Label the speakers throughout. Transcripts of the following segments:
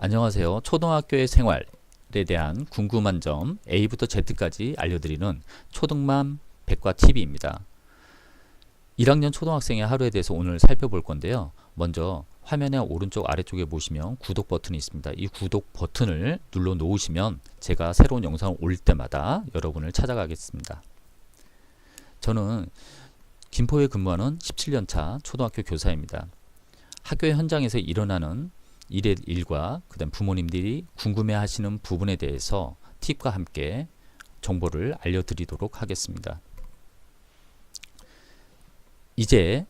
Speaker 1: 안녕하세요. 초등학교의 생활에 대한 궁금한 점 A부터 Z까지 알려드리는 초등맘 백과 TV입니다. 1학년 초등학생의 하루에 대해서 오늘 살펴볼 건데요. 먼저 화면의 오른쪽 아래쪽에 보시면 구독 버튼이 있습니다. 이 구독 버튼을 눌러 놓으시면 제가 새로운 영상을 올릴 때마다 여러분을 찾아가겠습니다. 저는 김포에 근무하는 17년차 초등학교 교사입니다. 학교의 현장에서 일어나는 일의 일과 그다음 부모님들이 궁금해하시는 부분에 대해서 팁과 함께 정보를 알려드리도록 하겠습니다. 이제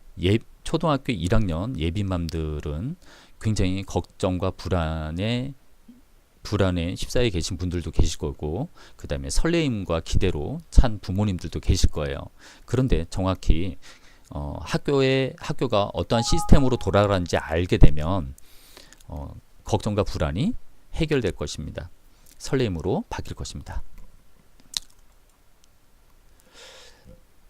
Speaker 1: 초등학교 1학년 예비맘들은 굉장히 걱정과 불안에 휩싸여 계신 분들도 계실 거고, 그 다음에 설레임과 기대로 찬 부모님들도 계실 거예요. 그런데 정확히 학교가 어떠한 시스템으로 돌아가는지 알게 되면 걱정과 불안이 해결될 것입니다. 설레임으로 바뀔 것입니다.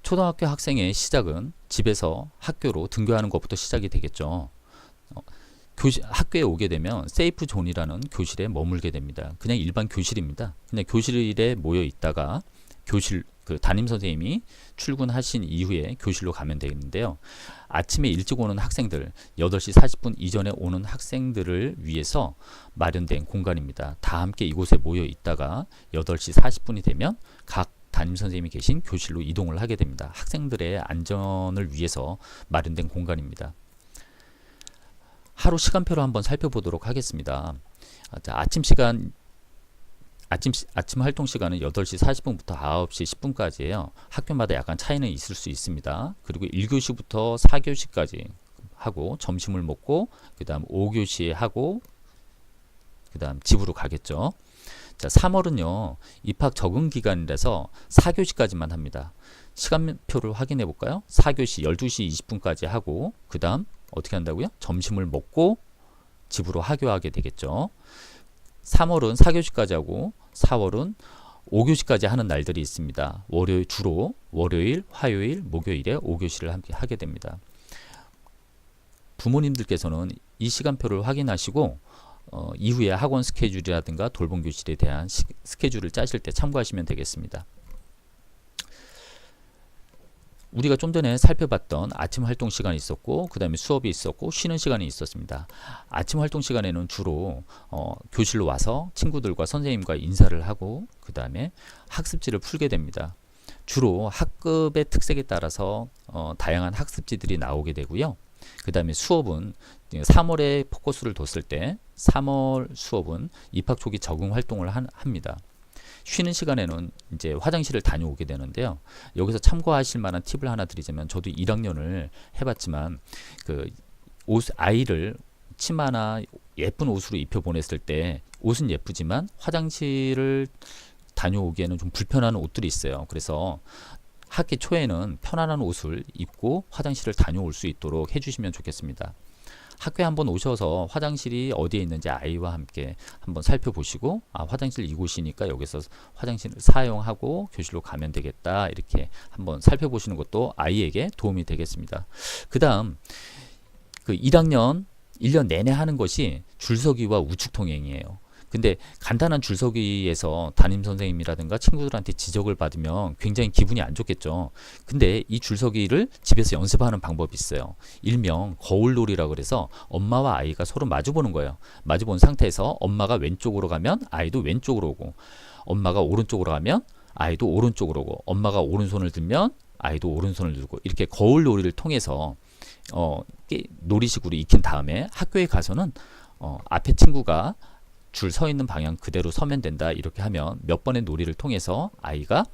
Speaker 1: 초등학교 학생의 시작은 집에서 학교로 등교하는 것부터 시작이 되겠죠. 학교에 오게 되면 세이프 존이라는 교실에 머물게 됩니다. 그냥 일반 교실입니다. 그냥 교실에 모여 있다가 담임 선생님이 출근하신 이후에 교실로 가면 되는데요. 아침에 일찍 오는 학생들, 8시 40분 이전에 오는 학생들을 위해서 마련된 공간입니다. 다 함께 이곳에 모여 있다가 8시 40분이 되면 각 담임 선생님이 계신 교실로 이동을 하게 됩니다. 학생들의 안전을 위해서 마련된 공간입니다. 하루 시간표를 한번 살펴보도록 하겠습니다. 아침 활동 시간은 8시 40분부터 9시 10분까지예요. 학교마다 약간 차이는 있을 수 있습니다. 그리고 1교시부터 4교시까지 하고 점심을 먹고 그 다음 5교시에 하고 그 다음 집으로 가겠죠. 자, 3월은요 입학 적응 기간이라서 4교시까지만 합니다. 시간표를 확인해 볼까요? 4교시 12시 20분까지 하고 그 다음 어떻게 한다고요? 점심을 먹고 집으로 하교하게 되겠죠. 3월은 4교시까지 하고 4월은 5교시까지 하는 날들이 있습니다. 주로 월요일, 화요일, 목요일에 5교시를 함께 하게 됩니다. 부모님들께서는 이 시간표를 확인하시고 이후에 학원 스케줄이라든가 돌봄 교실에 대한 스케줄을 짜실 때 참고하시면 되겠습니다. 우리가 좀 전에 살펴봤던 아침 활동 시간이 있었고 그 다음에 수업이 있었고 쉬는 시간이 있었습니다. 아침 활동 시간에는 주로 교실로 와서 친구들과 선생님과 인사를 하고 그 다음에 학습지를 풀게 됩니다. 주로 학급의 특색에 따라서 다양한 학습지들이 나오게 되고요. 그 다음에 수업은 3월에 포커스를 뒀을 때 3월 수업은 입학 초기 적응 활동을 합니다. 쉬는 시간에는 이제 화장실을 다녀오게 되는데요. 여기서 참고하실 만한 팁을 하나 드리자면, 저도 1학년을 해봤지만 아이를 치마나 예쁜 옷으로 입혀 보냈을 때 옷은 예쁘지만 화장실을 다녀오기에는 좀 불편한 옷들이 있어요. 그래서 학기 초에는 편안한 옷을 입고 화장실을 다녀올 수 있도록 해주시면 좋겠습니다. 학교에 한번 오셔서 화장실이 어디에 있는지 아이와 함께 한번 살펴보시고, 화장실 이곳이니까 여기서 화장실을 사용하고 교실로 가면 되겠다, 이렇게 한번 살펴보시는 것도 아이에게 도움이 되겠습니다. 그 다음 1학년 1년 내내 하는 것이 줄서기와 우측통행이에요. 근데 간단한 줄서기에서 담임 선생님이라든가 친구들한테 지적을 받으면 굉장히 기분이 안 좋겠죠. 근데 이 줄서기를 집에서 연습하는 방법이 있어요. 일명 거울놀이라고 그래서 엄마와 아이가 서로 마주보는 거예요. 마주본 상태에서 엄마가 왼쪽으로 가면 아이도 왼쪽으로 오고, 엄마가 오른쪽으로 가면 아이도 오른쪽으로 오고, 엄마가 오른손을 들면 아이도 오른손을 들고, 이렇게 거울놀이를 통해서 놀이식으로 익힌 다음에 학교에 가서는 앞에 친구가 줄 서 있는 방향 그대로 서면 된다, 이렇게 하면 몇 번의 놀이를 통해서 아이가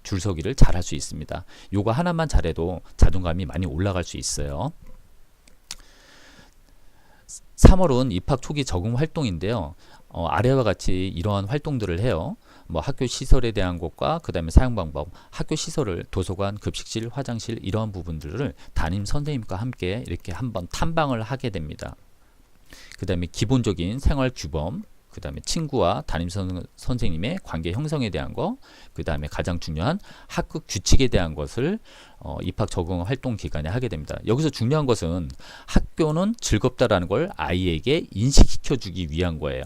Speaker 1: 줄서기를 잘 할 수 있습니다. 요거 하나만 잘해도 자존감이 많이 올라갈 수 있어요. 3월은 입학 초기 적응 활동인데요. 아래와 같이 이러한 활동들을 해요. 학교 시설에 대한 것과 그 다음에 사용 방법, 학교 시설을 도서관, 급식실, 화장실, 이러한 부분들을 담임 선생님과 함께 이렇게 한번 탐방을 하게 됩니다. 그 다음에 기본적인 생활 규범, 그 다음에 친구와 선생님의 관계 형성에 대한 거, 그 다음에 가장 중요한 학급 규칙에 대한 것을 입학 적응 활동 기간에 하게 됩니다. 여기서 중요한 것은 학교는 즐겁다라는 걸 아이에게 인식시켜 주기 위한 거예요.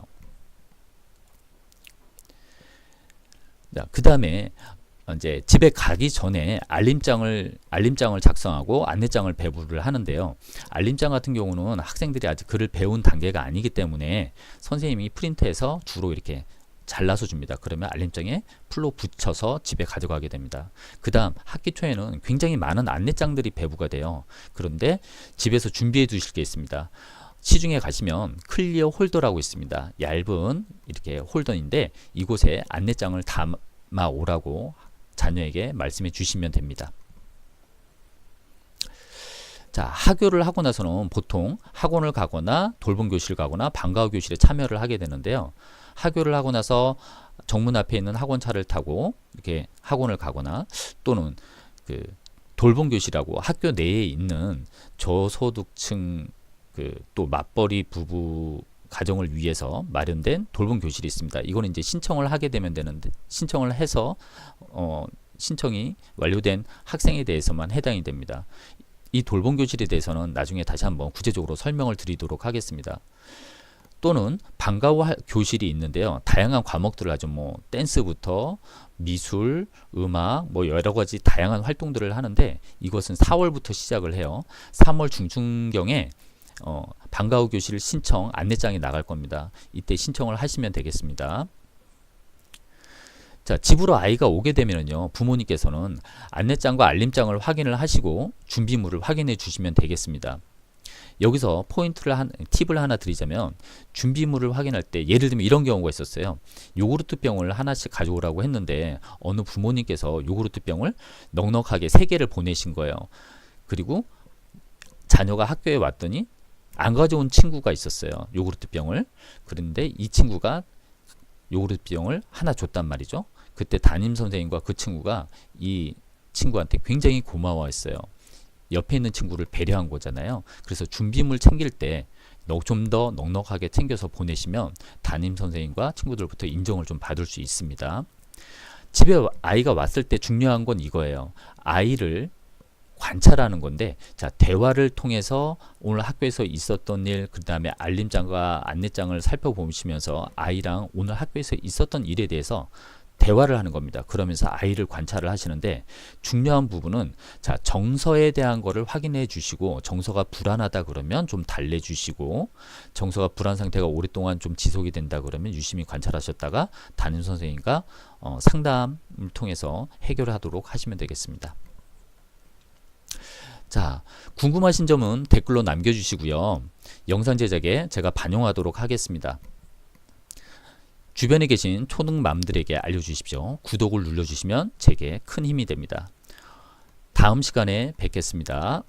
Speaker 1: 그 다음에 이제 집에 가기 전에 알림장을 작성하고 안내장을 배부를 하는데요. 알림장 같은 경우는 학생들이 아직 글을 배운 단계가 아니기 때문에 선생님이 프린트해서 주로 이렇게 잘라서 줍니다. 그러면 알림장에 풀로 붙여서 집에 가져가게 됩니다. 그 다음 학기 초에는 굉장히 많은 안내장들이 배부가 돼요. 그런데 집에서 준비해 두실 게 있습니다. 시중에 가시면 클리어 홀더라고 있습니다. 얇은 이렇게 홀더인데 이곳에 안내장을 담아 오라고 자녀에게 말씀해 주시면 됩니다. 자, 하교를 하고 나서는 보통 학원을 가거나 돌봄 교실을 가거나 방과후 교실에 참여를 하게 되는데요. 하교를 하고 나서 정문 앞에 있는 학원차를 타고 이렇게 학원을 가거나 또는 그 돌봄 교실하고 학교 내에 있는 저소득층 또 맞벌이 부부 가정을 위해서 마련된 돌봄 교실이 있습니다. 이거는 이제 신청을 하게 되면 되는데 신청을 해서 신청이 완료된 학생에 대해서만 해당이 됩니다. 이 돌봄 교실에 대해서는 나중에 다시 한번 구체적으로 설명을 드리도록 하겠습니다. 또는 방과후 교실이 있는데요. 다양한 과목들을 하죠. 뭐 댄스부터 미술, 음악, 뭐 여러 가지 다양한 활동들을 하는데 이것은 4월부터 시작을 해요. 3월 중순경에 방과후 교실 신청 안내장이 나갈 겁니다. 이때 신청을 하시면 되겠습니다. 자, 집으로 아이가 오게 되면요, 부모님께서는 안내장과 알림장을 확인을 하시고 준비물을 확인해 주시면 되겠습니다. 여기서 팁을 하나 드리자면 준비물을 확인할 때 예를 들면 이런 경우가 있었어요. 요구르트 병을 하나씩 가져오라고 했는데 어느 부모님께서 요구르트 병을 넉넉하게 3개를 보내신 거예요. 그리고 자녀가 학교에 왔더니 안 가져온 친구가 있었어요. 요구르트 병을. 그런데 이 친구가 요구르트 병을 하나 줬단 말이죠. 그때 담임 선생님과 그 친구가 이 친구한테 굉장히 고마워했어요. 옆에 있는 친구를 배려한 거잖아요. 그래서 준비물 챙길 때 좀 더 넉넉하게 챙겨서 보내시면 담임 선생님과 친구들부터 인정을 좀 받을 수 있습니다. 집에 아이가 왔을 때 중요한 건 이거예요. 아이를 관찰하는 건데, 자, 대화를 통해서 오늘 학교에서 있었던 일, 그 다음에 알림장과 안내장을 살펴보시면서 아이랑 오늘 학교에서 있었던 일에 대해서 대화를 하는 겁니다. 그러면서 아이를 관찰을 하시는데 중요한 부분은 자, 정서에 대한 거를 확인해 주시고 정서가 불안하다 그러면 좀 달래주시고 정서가 불안 상태가 오랫동안 좀 지속이 된다 그러면 유심히 관찰하셨다가 담임 선생님과 상담을 통해서 해결하도록 하시면 되겠습니다. 자, 궁금하신 점은 댓글로 남겨주시고요. 영상 제작에 제가 반영하도록 하겠습니다. 주변에 계신 초등맘들에게 알려주십시오. 구독을 눌러주시면 제게 큰 힘이 됩니다. 다음 시간에 뵙겠습니다.